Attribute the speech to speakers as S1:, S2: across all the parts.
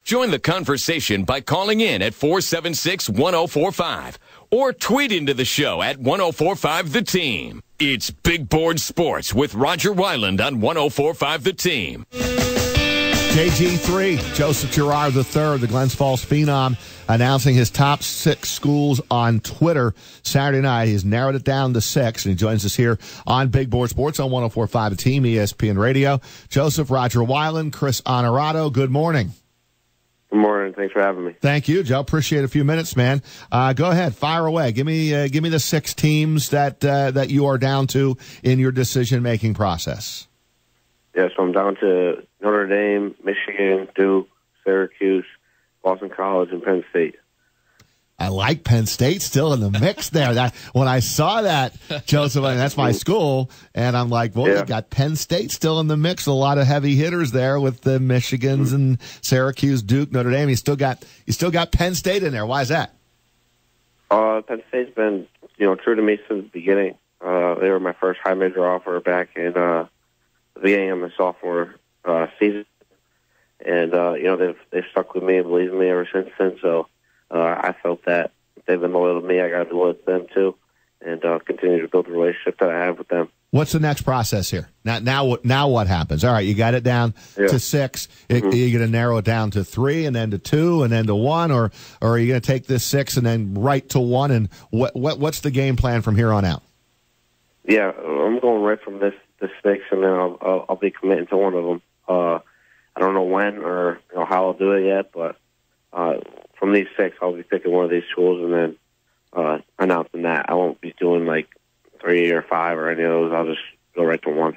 S1: Join the conversation by calling in at 476-1045 or tweet into the show at 1045 The Team. It's Big Board Sports with Roger Weiland on 1045 The Team.
S2: JG3, Joseph Girard III, the Glens Falls Phenom, announcing his top 6 schools on Twitter Saturday night. He's narrowed it down to 6, and he joins us here on Big Board Sports on 1045 The Team, ESPN Radio. Joseph, Roger Weiland, Chris Honorato, good morning.
S3: Good morning. Thanks for having me.
S2: Thank you, Joe. Appreciate a few minutes, man. Go ahead, fire away. Give me the 6 teams that you are down to in your decision-making process.
S3: Yeah, so I'm down to Notre Dame, Michigan, Duke, Syracuse, Boston College, and Penn State.
S2: I like Penn State still in the mix there. When I saw that, Joseph, that's my school, and I'm like, well, you got Penn State still in the mix. A lot of heavy hitters there with the Michigans and Syracuse, Duke, Notre Dame. You still got Penn State in there. Why is that?
S3: Penn State's been true to me since the beginning. They were my first high major offer back in the beginning of my sophomore season, and they've stuck with me and believed in me ever since then. So I felt that if they've been loyal to me, I got to be loyal to them too, and continue to build the relationship that I have with them. What's
S2: the next process here? Now what happens? All right, you got it down to 6. Are you going to narrow it down to 3, and then to 2, and then to 1, or are you going to take this 6 and then right to 1? And what's the game plan from here on out?
S3: Yeah, I'm going right from this 6, and then I'll be committing to one of them. I don't know when or how I'll do it yet, but from these 6, I'll be picking one of these schools and then announcing that. I won't be doing like 3 or 5 or any of those. I'll just go right to 1.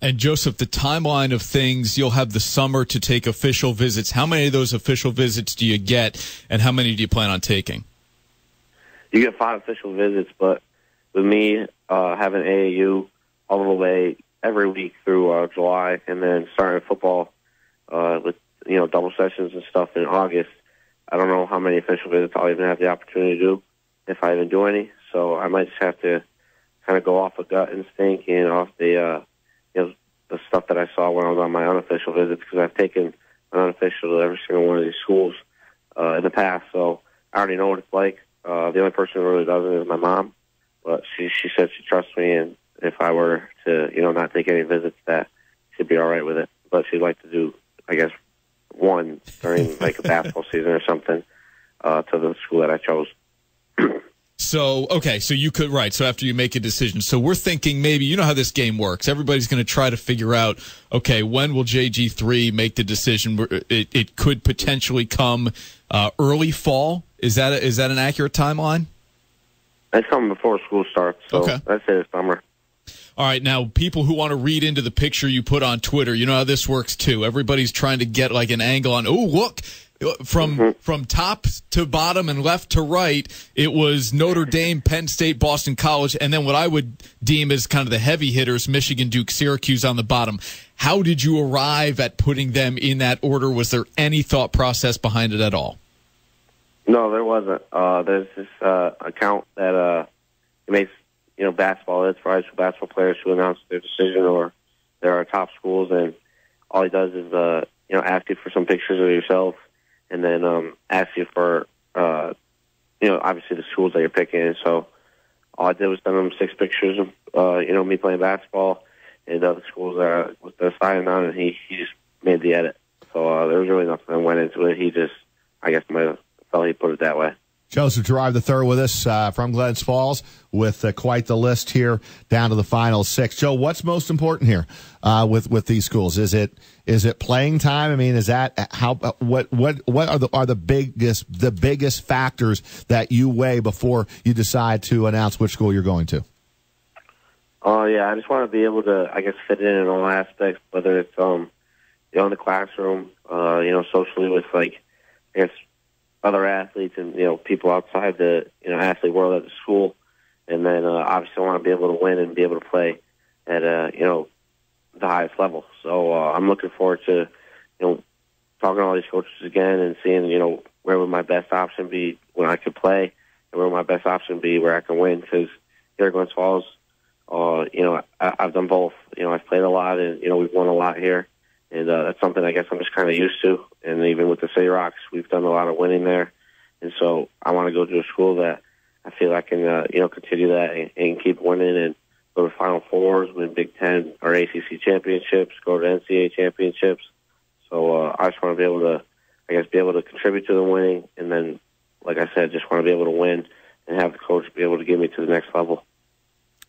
S4: And Joseph, the timeline of things, you'll have the summer to take official visits. How many of those official visits do you get, and how many do you plan on taking?
S3: You get 5 official visits, but with me having AAU all the way every week through July, and then starting football with double sessions and stuff in August, I don't know how many official visits I'll even have the opportunity to do, if I even do any. So I might just have to kind of go off a gut instinct and off the the stuff that I saw when I was on my unofficial visits, because I've taken an unofficial to every single one of these schools in the past. So I already know what it's like. The only person who really doesn't is my mom, but she said she trusts me, and if I were to not take any visits, that she'd be all right with it. But she'd like to do, I guess, one during like a basketball season or something to the school that I chose.
S4: So you could, right, so after you make a decision. So we're thinking maybe, you know how this game works. Everybody's going to try to figure out, okay, when will JG3 make the decision? It could potentially come early fall. Is that an accurate timeline?
S3: It's coming before school starts, so I'd say it's summer.
S4: All right, now, people who want to read into the picture you put on Twitter, you know how this works, too. Everybody's trying to get, like, an angle on, look, from top to bottom and left to right, it was Notre Dame, Penn State, Boston College, and then what I would deem as kind of the heavy hitters, Michigan, Duke, Syracuse on the bottom. How did you arrive at putting them in that order? Was there any thought process behind it at all?
S3: No, there wasn't. There's this account that makes basketball hits for high school basketball players who announce their decision or there are top schools, and all he does is ask you for some pictures of yourself, and then ask you for obviously the schools that you're picking. So all I did was send him 6 pictures of me playing basketball and the schools that was deciding on, and he just made the edit. So there was really nothing that went into it. He just, I guess, might have felt he put it that way.
S2: Joseph Girard III with us from Glens Falls with quite the list here down to the final 6. Joe, what's most important here with these schools? Is it playing time? I mean, is that what are the biggest factors that you weigh before you decide to announce which school you're going to?
S3: Yeah, I just want to be able to, I guess, fit in all aspects, whether it's in the classroom, socially with I guess other athletes and people outside the athlete world at the school, and then obviously I want to be able to win and be able to play at the highest level. So I'm looking forward to talking to all these coaches again and seeing where would my best option be when I could play, and where would my best option be where I can win. Because here at Glens Falls, I've done both. I've played a lot, and we've won a lot here, And that's something I guess I'm just kind of used to. And even with the City Rocks, we've done a lot of winning there. And so I want to go to a school that I feel I can, continue that and keep winning and go to Final Fours, win Big Ten or ACC championships, go to NCAA championships. So I just want to be able to contribute to the winning. And then, like I said, just want to be able to win and have the coach be able to get me to the next level.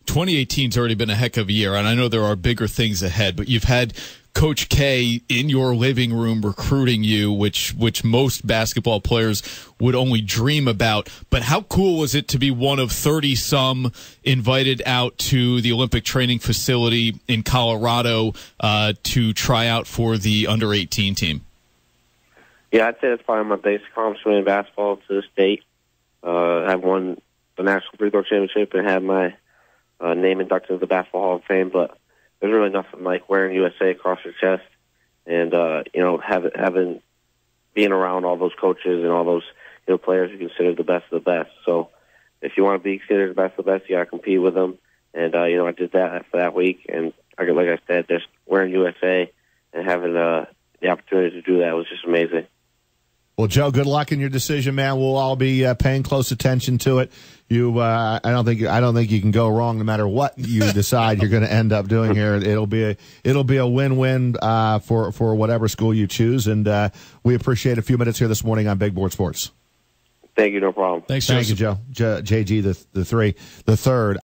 S4: 2018's already been a heck of a year, and I know there are bigger things ahead, but you've had Coach K in your living room recruiting you, which most basketball players would only dream about. But how cool was it to be one of 30-some invited out to the Olympic training facility in Colorado to try out for the under-18 team?
S3: Yeah, I'd say that's probably my biggest accomplishment in basketball to this date. I've won the National Three-Throw Championship and had my name inducted into the Basketball Hall of Fame, but there's really nothing like wearing USA across your chest and, being around all those coaches and all those, players who consider the best of the best. So if you want to be considered the best of the best, you got to compete with them. And, I did that for that week. And like I said, just wearing USA and having the opportunity to do that was just amazing.
S2: Well, Joe, good luck in your decision, man. We'll all be paying close attention to it. I don't think you can go wrong no matter what you decide you're going to end up doing here. It'll be a win-win for whatever school you choose, and we appreciate a few minutes here this morning on Big Board Sports.
S3: Thank you, no problem.
S4: Thank
S2: you, Joe. JG the third.